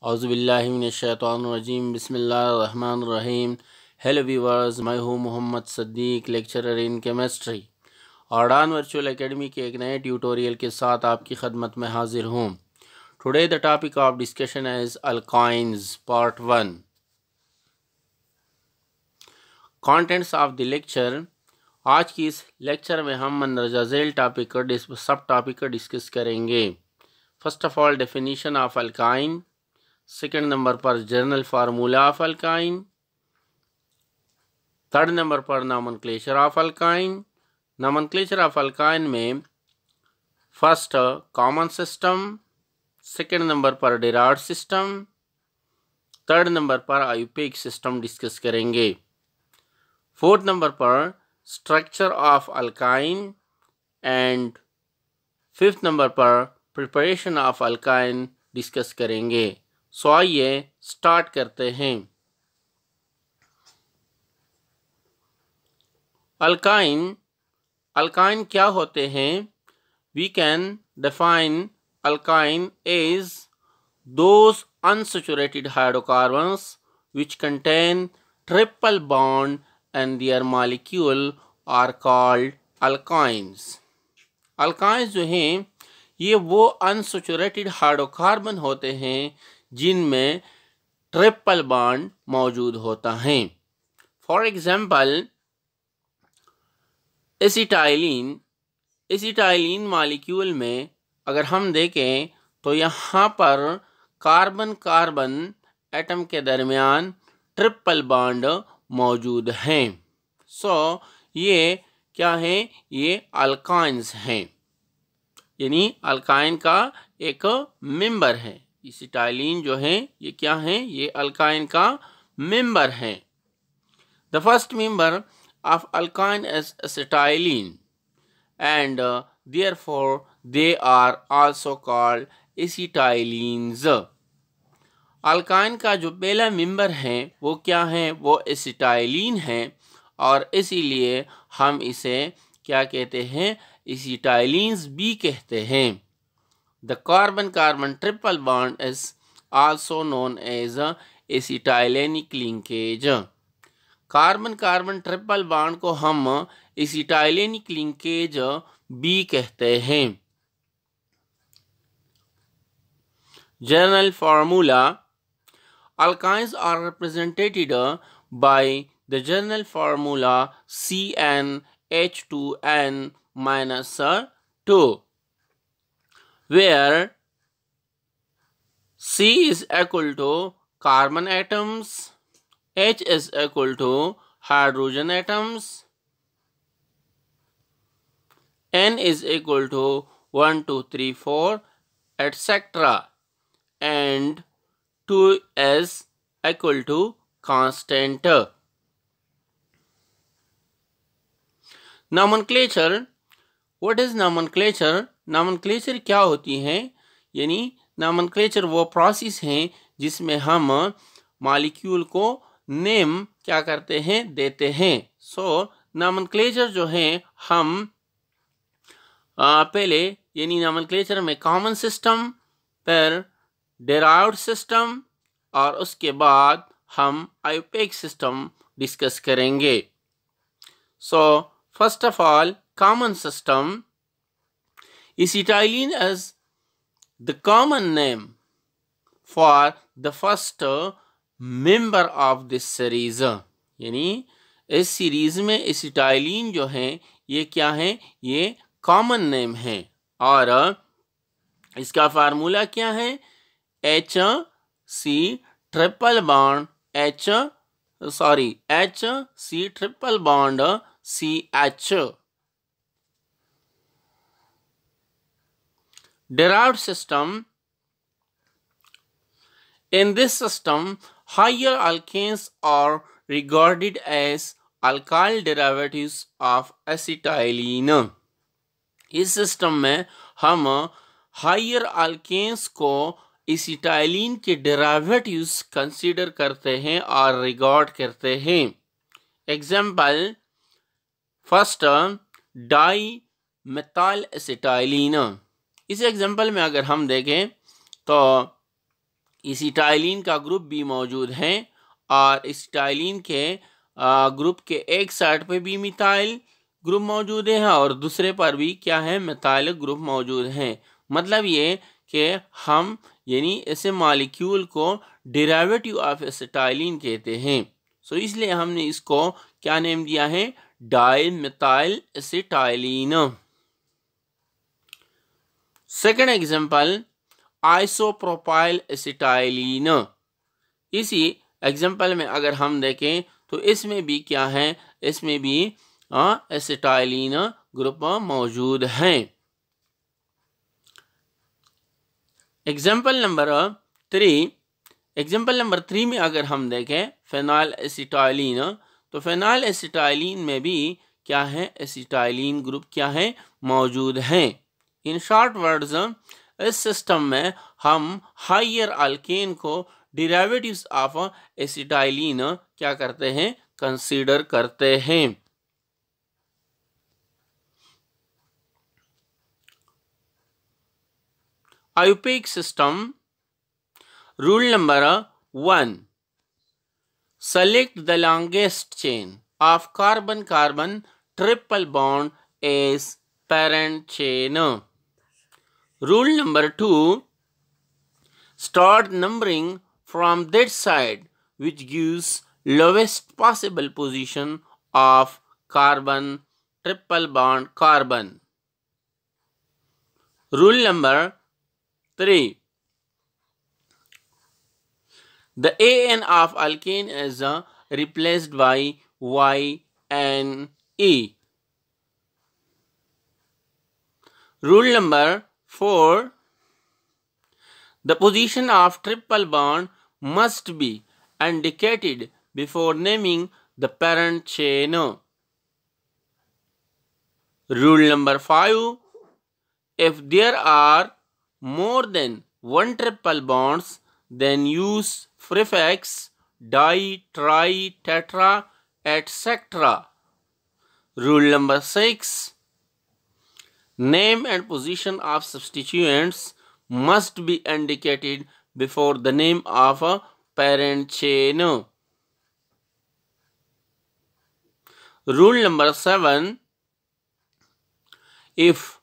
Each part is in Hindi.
औज़ुबिल्लाहिमिनश्शैतानिर्रजीम बिस्मिल्लाहिर्रहमानिर्रहीम। हेलो व्यूअर्स, मैं हूँ Mohammad Saddiq, lecturer in chemistry. Ordan virtual academy के एक नए ट्यूटोरियल के साथ आपकी खदमत में हाजिर हूँ। Today the topic of discussion is alkynes part 1। Contents of the lecture. आज की इस लेक्चर में हम मंदरजा झेल टॉपिक का सब टॉपिक का डिस्कस करेंगे। First of all definition of alkyne, second number पर general formula of alkyne, third number पर nomenclature of alkyne. Nomenclature of alkyne में first common system, second number पर डेराइव्ड सिस्टम, थर्ड नंबर पर आयुपेक सिस्टम डिस्कस करेंगे। फोर्थ नंबर पर structure of alkyne and fifth number पर प्रिपरेशन ऑफ अल्काइन डिस्कस करेंगे। सो आइए स्टार्ट करते हैं। अल्काइन क्या होते हैं? We can define alkyne as those unsaturated hydrocarbons which contain triple bond and their molecule are called alkynes. Alkynes जो हैं ये वो अनसैचुरेटेड हाइड्रोकार्बन होते हैं जिनमें ट्रिपल बॉन्ड मौजूद होता है। फॉर एग्जाम्पल एसिटाइलिन मॉलिक्यूल में अगर हम देखें तो यहाँ पर कार्बन कार्बन एटम के दरमियान ट्रिपल बॉन्ड मौजूद हैं। सो ये क्या है? ये अल्काइन्स हैं, यानी अल्काइन का एक मेंबर है। एसिटाइलिन जो है ये क्या है? ये अल्काइन का मेंबर है। The first member of alkyne is acetylene and therefore they are also called acetylenes. Alkyne का जो पहला मेंबर है वो क्या है? वो एसिटाइलिन है और इसीलिए हम इसे क्या कहते हैं? एसिटाइलिन्स भी कहते हैं। The carbon carbon triple bond is also known as acetylenic linkage. Carbon carbon triple bond को हम एसिटाइलेनिक लिंकेज भी कहते हैं। General formula. Alkynes are represented by the general formula CnH2n-2 where C is equal to carbon atoms, H is equal to hydrogen atoms, N is equal to 1, 2, 3, 4, etc. and 2 is equal to constant. Nomenclature. What is nomenclature? Nomenclature क्या होती है? यानी nomenclature वो प्रोसेस है जिसमें हम मॉलिक्यूल को नेम क्या करते हैं? देते हैं। सो नॉमेनक्लेचर जो है हम पहले यानी नॉमेनक्लेचर में कॉमन सिस्टम, फिर डेराइव्ड सिस्टम और उसके बाद हम आयुपेक सिस्टम डिस्कस करेंगे। So first of all common system. Acetylene is the common name for the first member of this series. यानी इस सीरीज में एसिटाइलिन जो है ये क्या है? ये कॉमन नेम है और इसका फार्मूला क्या है? HC triple bond HC triple bond CH। Derived system. In this system, higher alkanes are regarded as alkyl derivatives of acetylene. इस सिस्टम में हम हायर अल्केन्स को एसिटाइलिन के डेरिवेटिव्स कंसीडर करते हैं और रिगार्ड करते हैं। Example first dimethyl acetylene. इस एग्जाम्पल में अगर हम देखें तो एसिटाइलिन का ग्रुप भी मौजूद है और एसिटाइलिन के ग्रुप के एक साइड पे भी मिथाइल ग्रुप मौजूद है और दूसरे पर भी क्या है, मिथाइल ग्रुप मौजूद है। मतलब ये कि हम यानी ऐसे मॉलिक्यूल को डेरिवेटिव ऑफ एसिटाइलिन कहते हैं। सो इसलिए हमने इसको क्या नेम दिया है, di methyl acetylene. Second example isopropyl acetylene. इसी एग्जांपल में अगर हम देखें तो इसमें भी क्या है, इसमें भी एसिटाइलिन ग्रुप मौजूद है। एग्जांपल नंबर 3 में अगर हम देखें फेनाइल एसिटाइलिन, तो फेनाइल एसिटाइलिन में भी क्या है, एसिटाइलिन ग्रुप क्या है, मौजूद है। इन शॉर्ट वर्ड्स इस सिस्टम में हम हायर अल्केन को डेरिवेटिव्स ऑफ एसिटाइलिन क्या करते हैं, कंसीडर करते हैं। IUPAC system rule number 1, select the longest chain of carbon-carbon triple bond as parent chain. Rule number 2, start numbering from that side which gives lowest possible position of carbon triple bond carbon. Rule number 3, the AN of alkane is replaced by YNE. Rule number 4, the position of triple bond must be indicated before naming the parent chain. Rule number 5, if there are more than one triple bonds, then use prefix di, tri, tetra, etc. Rule number 6, name and position of substituents must be indicated before the name of a parent chain. Rule number 7, if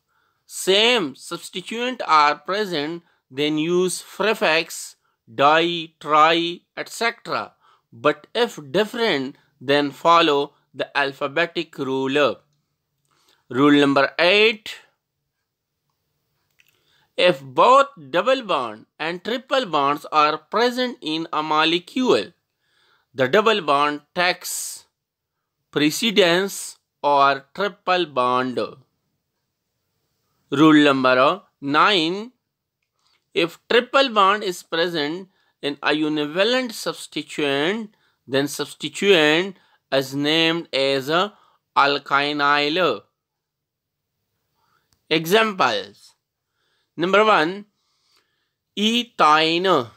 same substituent are present, then use prefix di, tri, etc. But if different, then follow the alphabetic rule. Rule number 8, if both double bond and triple bonds are present in a molecule, the double bond takes precedence or triple bond. Rule number 9, if triple bond is present in a univalent substituent, then substituent is named as a alkynyl. Examples: number 1, ethine.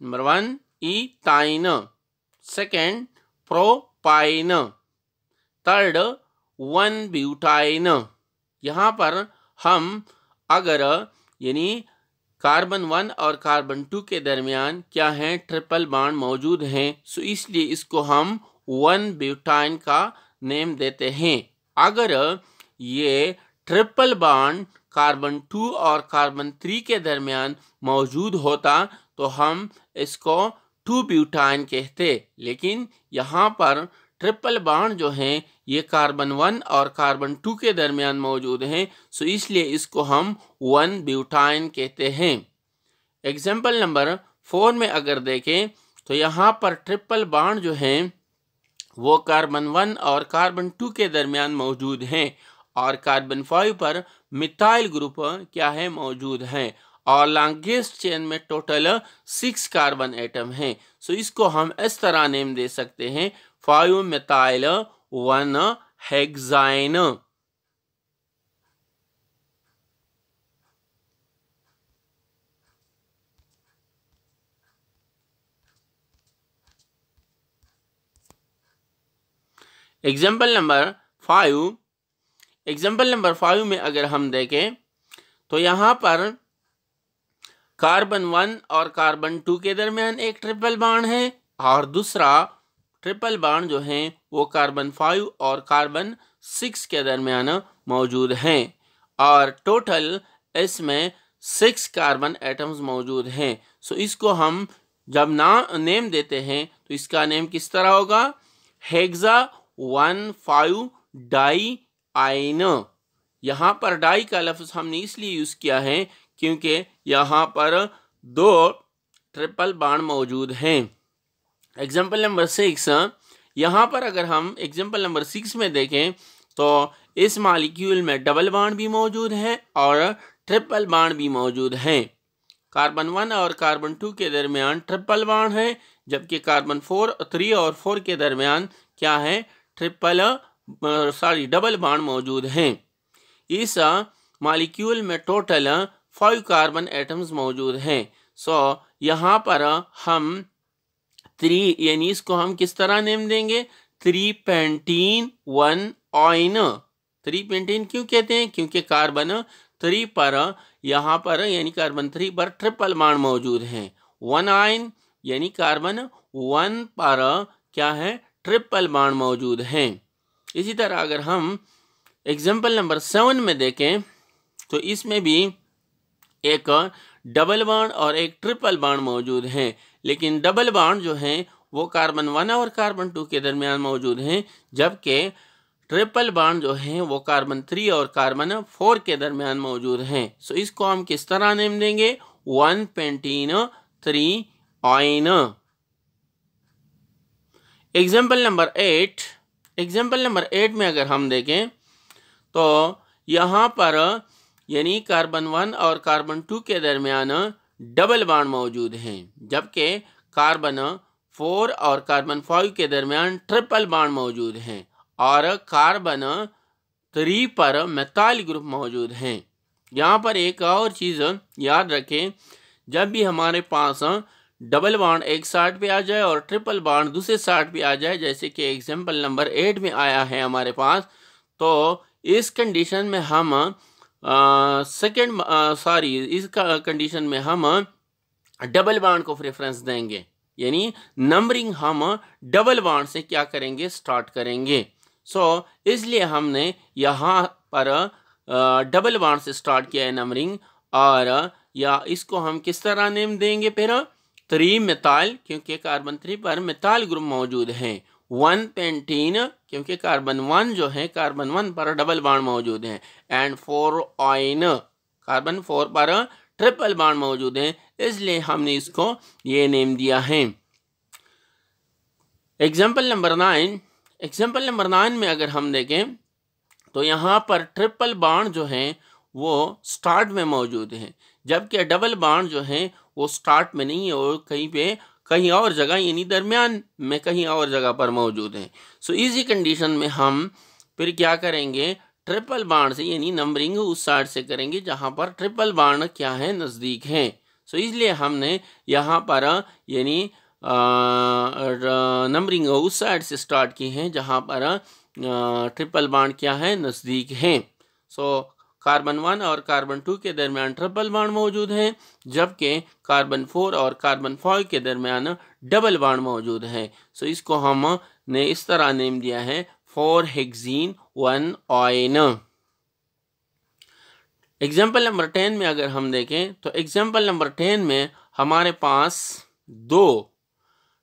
Number 1, ethine. Second, propine. Third, 1-butyne. यहाँ पर हम अगर यानी कार्बन 1 और कार्बन 2 के दरमियान क्या है, ट्रिपल बॉन्ड मौजूद हैं, सो इसलिए इसको हम 1-ब्यूटाइन का नेम देते हैं। अगर ये ट्रिपल बॉन्ड कार्बन 2 और कार्बन 3 के दरमियान मौजूद होता तो हम इसको 2-ब्यूटाइन कहते, लेकिन यहाँ पर ट्रिपल बॉन्ड जो हैं ये कार्बन 1 और कार्बन 2 के दरमियान मौजूद हैं, सो इसलिए इसको हम 1-ब्यूटाइन कहते हैं। एग्जाम्पल नंबर 4 में अगर देखें तो यहाँ पर ट्रिपल बॉन्ड जो हैं वो कार्बन 1 और कार्बन 2 के दरमियान मौजूद हैं और कार्बन 5 पर मिथाइल ग्रुप क्या है, मौजूद है और लॉन्गेस्ट चेन में टोटल 6 कार्बन एटम हैं। सो इसको हम इस तरह नेम दे सकते हैं 5-methyl 1-hexyne। एग्जाम्पल नंबर 5 में अगर हम देखें तो यहाँ पर कार्बन 1 और कार्बन 2 के दरमियान एक ट्रिपल बॉन्ड है और दूसरा ट्रिपल बॉन्ड जो है वो कार्बन 5 और कार्बन 6 के दरमियान मौजूद हैं और टोटल इसमें 6 कार्बन एटम्स मौजूद हैं। सो इसको हम जब नेम देते हैं तो इसका नेम किस तरह होगा? हेक्सा 1,5 डाई आइन। यहाँ पर डाई का लफ्ज़ हमने इसलिए यूज़ किया है क्योंकि यहाँ पर 2 ट्रिपल बॉन्ड मौजूद हैं। एग्जाम्पल नंबर 6, यहाँ पर अगर हम एग्जाम्पल नंबर 6 में देखें तो इस मॉलिक्यूल में डबल बॉन्ड भी मौजूद है और ट्रिपल बॉन्ड भी मौजूद है। कार्बन 1 और कार्बन 2 के दरमियान ट्रिपल बॉन्ड है, जबकि कार्बन 3 और 4 के दरमियान क्या है? डबल बॉन्ड मौजूद हैं। इस मॉलिक्यूल में टोटल 5 कार्बन एटम्स मौजूद हैं। सो यहाँ पर हम 3 यानी इसको हम किस तरह नेम देंगे? 3 पेंटीन 1 आइन। 3 पेंटीन क्यों कहते हैं? क्योंकि कार्बन 3 पर यहाँ पर यानी कार्बन 3 पर ट्रिपल बॉन्ड मौजूद हैं। 1 आइन यानी कार्बन 1 पर क्या है? ट्रिपल बॉन्ड मौजूद हैं। इसी तरह अगर हम एग्जाम्पल नंबर 7 में देखें तो इसमें भी एक डबल बॉन्ड और एक ट्रिपल बॉन्ड मौजूद हैं, लेकिन डबल बॉन्ड जो हैं वो कार्बन 1 और कार्बन 2 के दरमियान मौजूद हैं, जबकि ट्रिपल बॉन्ड जो हैं वो कार्बन 3 और कार्बन 4 के दरमियान मौजूद हैं। सो इसको हम किस तरह नेम देंगे? 1 पेंटीन 3 आइन। एग्जाम्पल नंबर 8 में अगर हम देखें तो यहाँ पर यानी कार्बन 1 और कार्बन 2 के दरमियान डबल बॉन्ड मौजूद हैं, जबकि कार्बन 4 और कार्बन 5 के दरमियान ट्रिपल बॉन्ड मौजूद हैं और कार्बन 3 पर मेथाइल ग्रुप मौजूद हैं। यहाँ पर एक और चीज़ याद रखें, जब भी हमारे पास डबल बॉन्ड एक साइड पे आ जाए और ट्रिपल बॉन्ड दूसरे साइड पे आ जाए, जैसे कि एग्जाम्पल नंबर 8 में आया है हमारे पास, तो इस कंडीशन में हम इस कंडीशन में हम डबल बॉन्ड को प्रेफरेंस देंगे, यानी नंबरिंग हम डबल बॉन्ड से क्या करेंगे? स्टार्ट करेंगे। इसलिए हमने यहाँ पर डबल बॉन्ड से स्टार्ट किया है नंबरिंग, और या इसको हम किस तरह नेम देंगे? फिर 3 मेथाइल क्योंकि कार्बन 3 पर मेथाइल ग्रुप मौजूद हैं। 1 पेंटीन क्योंकि कार्बन 1 जो है कार्बन 1 पर डबल बॉन्ड मौजूद है, एंड 4 आइन कार्बन 4 पर ट्रिपल बॉन्ड मौजूद है, इसलिए हमने इसको ये नेम दिया है। एग्जाम्पल नंबर 9 में अगर हम देखें तो यहाँ पर ट्रिपल बॉन्ड जो है वो स्टार्ट में मौजूद है, जबकि डबल बॉन्ड जो है वो स्टार्ट में नहीं है और कहीं और जगह यानी दरमियान में कहीं और जगह पर मौजूद है। सो इसी कंडीशन में हम फिर क्या करेंगे? ट्रिपल बॉन्ड से यानी नंबरिंग उस साइड से करेंगे जहाँ पर ट्रिपल बॉन्ड क्या है? नज़दीक हैं। सो इसलिए हमने यहाँ पर यानी नंबरिंग उस साइड से स्टार्ट की है जहाँ पर ट्रिपल बॉन्ड क्या है? नज़दीक हैं। सो कार्बन 1 और कार्बन 2 के दरमियान ट्रिपल बॉन्ड मौजूद है, जबकि कार्बन 4 और कार्बन 5 के दरमियान डबल बॉन्ड मौजूद है। सो इसको हमने इस तरह नेम दिया है 4 हेक्सीन 1 आइन। एग्जाम्पल नंबर 10 में अगर हम देखें तो एग्जाम्पल नंबर 10 में हमारे पास 2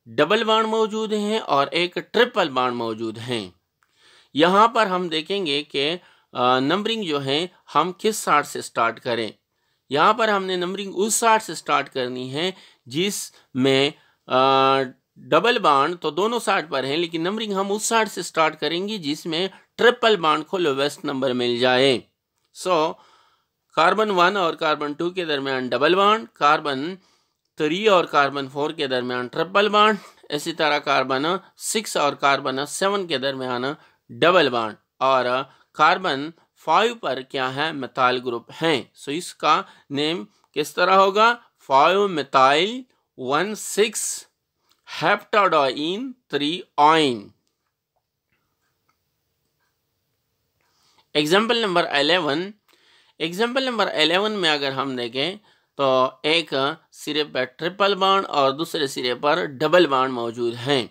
डबल बॉन्ड मौजूद हैं और एक ट्रिपल बॉन्ड मौजूद हैं। यहाँ पर हम देखेंगे कि नंबरिंग जो है हम किस साइड से स्टार्ट करें। यहाँ पर हमने नंबरिंग उस साइड से स्टार्ट करनी है जिसमें डबल बॉन्ड तो दोनों साइड पर हैं, लेकिन नंबरिंग हम उस साइड से स्टार्ट करेंगे जिसमें ट्रिपल बॉन्ड को लोवेस्ट नंबर मिल जाए। सो कार्बन 1 और कार्बन 2 के दरमियान डबल बॉन्ड, कार्बन 3 और कार्बन 4 के दरमियान ट्रिपल बॉन्ड, इसी तरह कार्बन 6 और कार्बन 7 के दरमियान डबल बॉन्ड, और कार्बन 5 पर क्या है? मेथाइल ग्रुप हैं। सो इसका नेम किस तरह होगा? 5 मेथाइल 1,6 हेप्टाडाइन 3 आइन। एग्जाम्पल नंबर 11 में अगर हम देखें तो एक सिरे पर ट्रिपल बॉन्ड और दूसरे सिरे पर डबल बॉन्ड मौजूद हैं।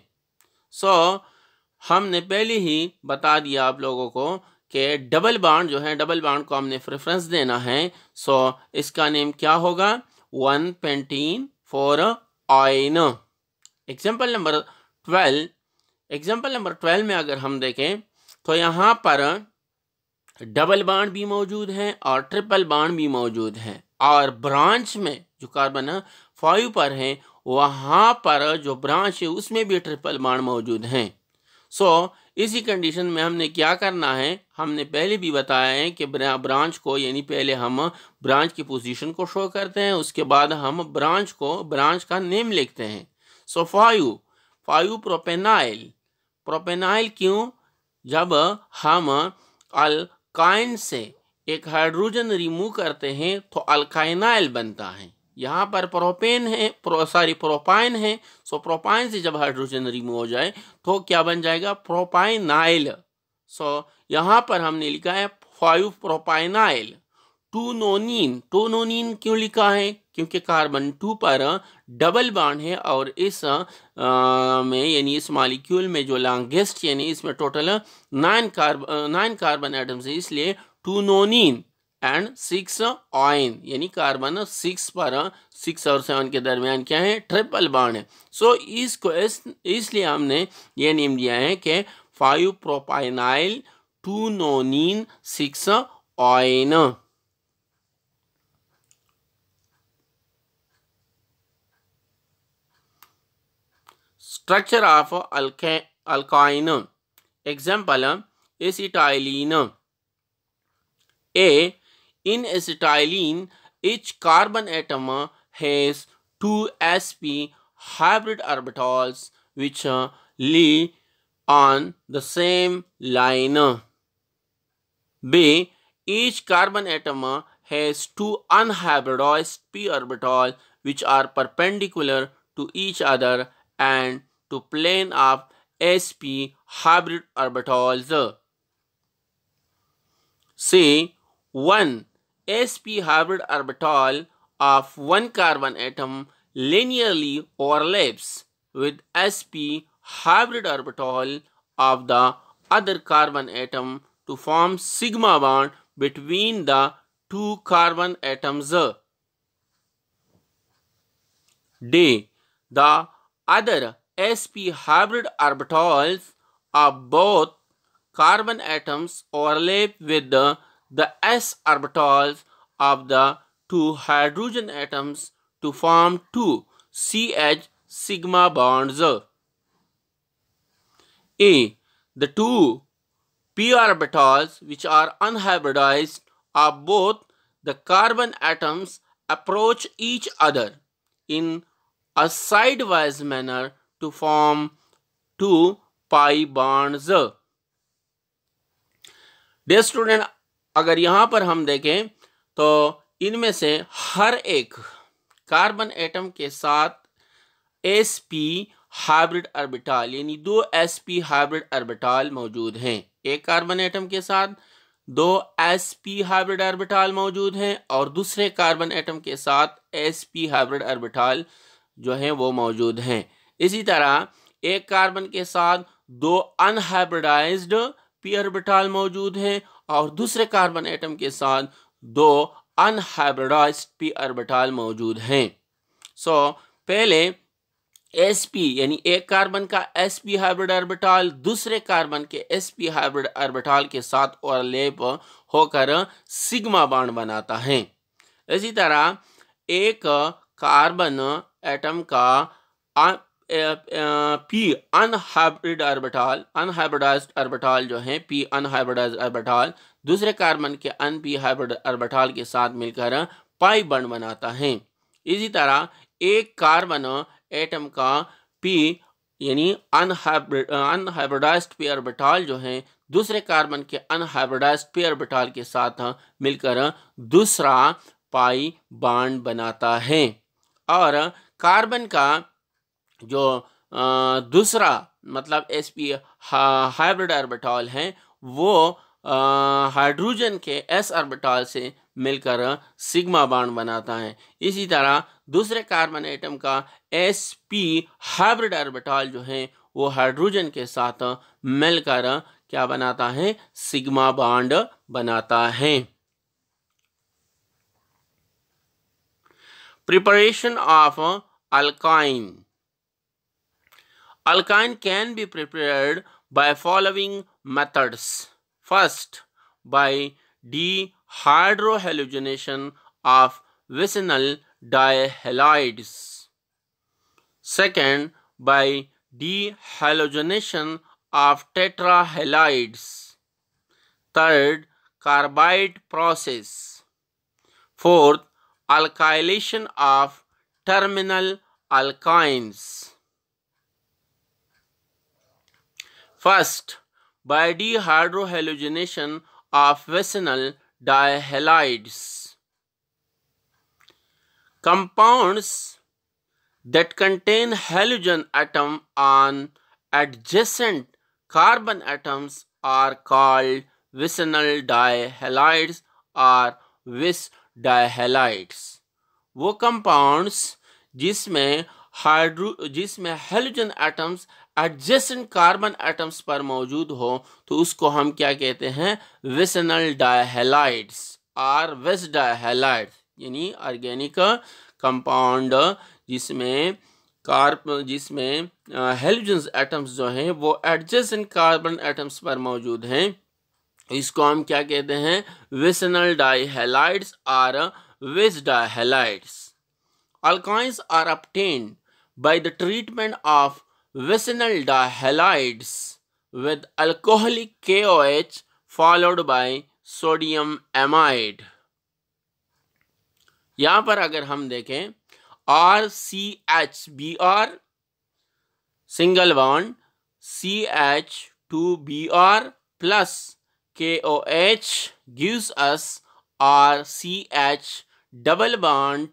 हमने पहले ही बता दिया आप लोगों को कि डबल बॉन्ड जो है, डबल बॉन्ड को हमने प्रेफरेंस देना है। इसका नेम क्या होगा? 1 पेंटीन फॉर आइन। एग्जाम्पल नंबर 12 में अगर हम देखें तो यहाँ पर डबल बॉन्ड भी मौजूद है और ट्रिपल बॉन्ड भी मौजूद है, और ब्रांच में जो कार्बन 5 पर है वहाँ पर जो ब्रांच है उसमें भी ट्रिपल बॉन्ड मौजूद हैं। इसी कंडीशन में हमने क्या करना है, हमने पहले भी बताया है कि ब्रांच को, यानी पहले हम ब्रांच की पोजीशन को शो करते हैं, उसके बाद हम ब्रांच का नेम लिखते हैं। 5 प्रोपेनाइल क्यों? जब हम अल्काइन से एक हाइड्रोजन रिमूव करते हैं तो अल्काइनाइल बनता है। यहाँ पर प्रोपाइन है। प्रोपाइन से जब हाइड्रोजन रिमूव हो जाए तो क्या बन जाएगा? प्रोपाइनाइल। यहाँ पर हमने लिखा है 5 प्रोपाइनाइल। 2 नोनीन क्यों लिखा है? क्योंकि कार्बन 2 पर डबल बॉन्ड है और इस में, यानी इस मॉलिक्यूल में जो लॉन्गेस्ट, यानी इसमें टोटल 9 कार्बन एटम्स है, इसलिए 2 नोनीन एंड 6 आयन, यानी कार्बन 6 पर 6 और 7 के दरमियान क्या है? ट्रिपल बॉन्ड है। इसलिए हमने ये नेम दिया है कि 5 प्रोपाइनाइल 2 नोनीन 6 ion. Structure of alkyne. Example, acetylene. In acetylene, each carbon atom has 2 sp hybrid orbitals which lie on the same line. B. Each carbon atom has 2 unhybridized p orbitals which are perpendicular to each other and to plane of sp hybrid orbitals. C. 1 sp hybrid orbital of one carbon atom linearly overlaps with sp hybrid orbital of the other carbon atom to form sigma bond between the 2 carbon atoms. D. The other sp hybrid orbitals of both carbon atoms overlap with the s orbitals of the 2 hydrogen atoms to form 2 CH sigma bonds. A. The 2 p orbitals which are unhybridized of both the carbon atoms approach each other in a sidewise manner to form 2 pi bonds. Dear student, अगर यहाँ पर हम देखें तो इनमें से हर एक कार्बन एटम के साथ sp हाइब्रिड ऑर्बिटल, यानी 2 sp हाइब्रिड ऑर्बिटल मौजूद हैं। एक कार्बन एटम के साथ 2 sp हाइब्रिड ऑर्बिटल मौजूद हैं और दूसरे कार्बन एटम के साथ sp हाइब्रिड ऑर्बिटल जो है वो मौजूद हैं। इसी तरह एक कार्बन के साथ 2 अनहाइब्रिडाइज्ड p ऑर्बिटल मौजूद हैं और दूसरे कार्बन एटम के साथ 2 अनहाइब्रिडाइज्ड p ऑर्बिटल मौजूद हैं। पहले sp, यानी एक कार्बन का sp हाइब्रिड ऑर्बिटल दूसरे कार्बन के sp हाइब्रिड ऑर्बिटल के साथ ओवरलैप होकर सिग्मा बॉन्ड बनाता है। इसी तरह एक कार्बन एटम का p अनहाइब्रिड अनहाइब्रिडाइज्ड ऑर्बिटल जो है p अनहाइब्रिडाइज्ड ऑर्बिटल दूसरे कार्बन के p हाइब्रिड ऑर्बिटल के साथ मिलकर पाई बॉन्ड बनाता है। इसी तरह एक कार्बन एटम का p यानी अनहाइब्रिडाइज्ड p ऑर्बिटल जो है दूसरे कार्बन के अनहाइब्रिडाइज्ड p ऑर्बिटल के साथ मिलकर दूसरा पाई बॉन्ड बनाता है। और कार्बन का जो दूसरा मतलब sp हाइब्रिड ऑर्बिटल है वो हाइड्रोजन के s ऑर्बिटल से मिलकर सिग्मा बॉन्ड बनाता है। इसी तरह दूसरे कार्बन एटम का sp हाइब्रिड ऑर्बिटल जो है वो हाइड्रोजन के साथ मिलकर क्या बनाता है, सिग्मा बॉन्ड बनाता है। Preparation of alkyne. Alkyne can be prepared by following methods. First, by dehydrohalogenation of vicinal dihalides. Second, by dehalogenation of tetrahalides. Third, carbide process. Fourth, alkylation of terminal alkynes. First, by dehydrohalogenation of vicinal dihalides. Compounds that contain halogen atom on adjacent carbon atoms are called vicinal dihalides or vis dihalides. वो कंपाउंड्स जिसमें halogen atoms adjacent carbon atoms पर मौजूद हो तो उसको हम क्या कहते हैं, विसिनल डायहैलाइड्स और विस डायहैलाइड्स, यानी ऑर्गेनिक कंपाउंड जिसमें हैलोजन एटम्स जो हैं वो एडजेसेंट कार्बन एटम्स पर मौजूद हैं, इसको हम क्या कहते हैं, विसिनल डायहैलाइड्स और विस डायहैलाइड्स. Alkynes are obtained by the treatment of vicinal dihalides with alcoholic KOH followed by sodium amide. यहाँ पर अगर हम देखें RCHBr single bond CH2Br plus KOH gives us RCH double bond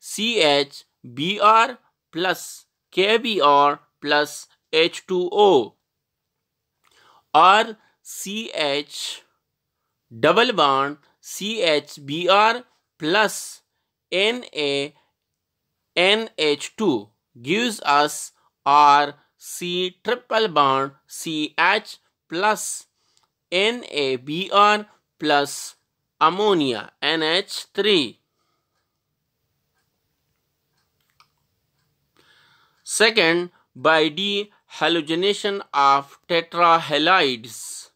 CHBr plus KBr plus H2O और CH double bond CHBr plus NaNH2 gives us RC triple bond CH plus NaBr plus ammonia NH3. Second, by dehalogenation of tetrahalides.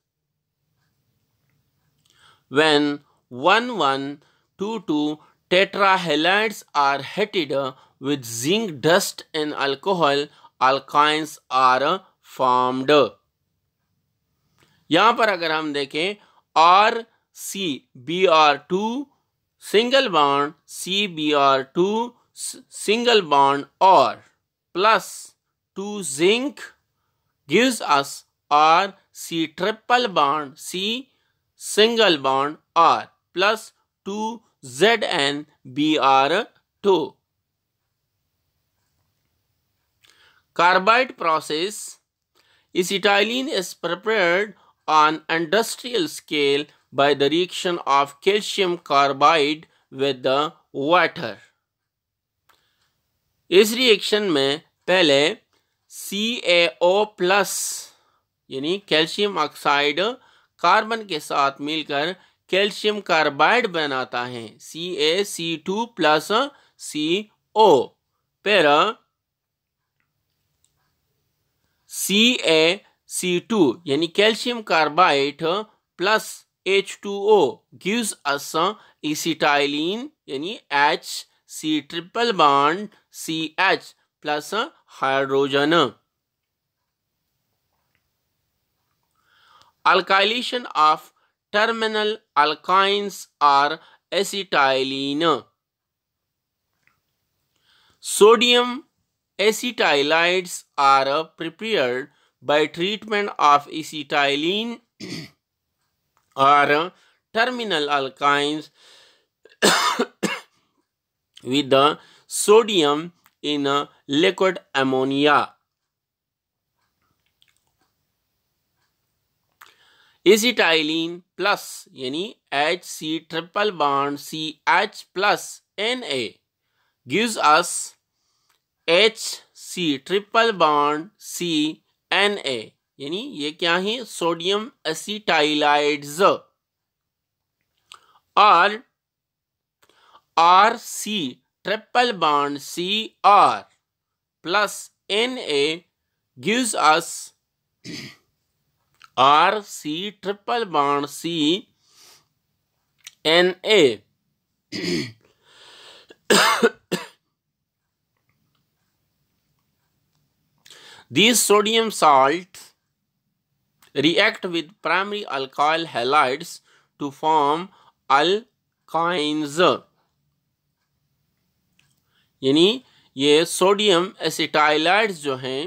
When 1122 tetrahalides are heated with zinc dust in alcohol, alkynes are formed. यहाँ पर अगर हम देखें RCBr2 single bond CBr2 single bond और plus 2 zinc gives us RC triple bond C single bond R plus 2 ZnBr2. Carbide process. Acetylene is prepared on industrial scale by the reaction of calcium carbide with the water. इस रिएक्शन में पहले CaO प्लस यानी कैल्शियम ऑक्साइड कार्बन के साथ मिलकर कैल्शियम कार्बाइड बनाता है CaC2 प्लस CO, फिर CaC2 यानी calcium carbide plus H2O gives us acetylene यानी HC triple bond CH plus hydrogen. Alkylation of terminal alkynes or acetylene. Sodium acetylides are prepared by treatment of acetylene or terminal alkynes with the sodium in liquid ammonia. Acetylene plus यानी HC triple bond CH plus Na gives us HC triple bond CNA यानी ये क्या है, सोडियम एसिटाइलाइड्स। और RC triple bond Cr plus Na gives us RC triple bond CNA। These sodium salts react with primary alkyl halides to form alkynes। यानी ये सोडियम एसिटाइलाइड्स जो हैं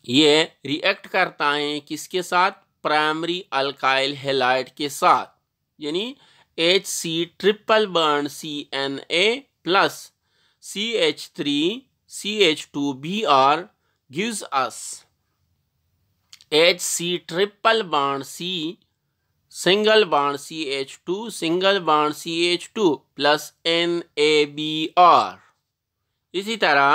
ये रिएक्ट करता है किसके साथ, प्राइमरी अल्काइल हैलाइड के साथ, यानी HC triple bond CNA plus CH3CH2Br gives us HC triple bond C single bond CH2 single bond CH2 plus NaBr। इसी तरह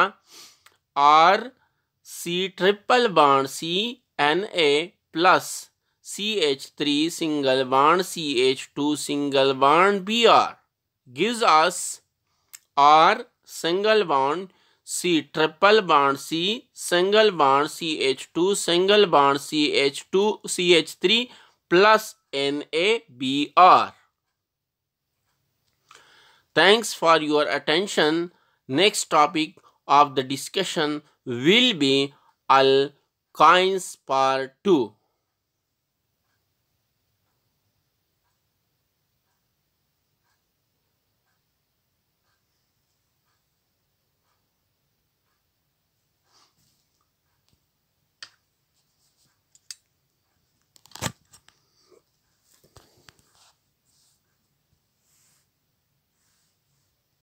RC triple bond CNA plus CH3 single bond CH2 single bond Br gives us R single bond C triple bond C single bond CH2 single bond CH3 plus NaBr। Thanks for your attention. Next topic of the discussion will be alkynes part 2.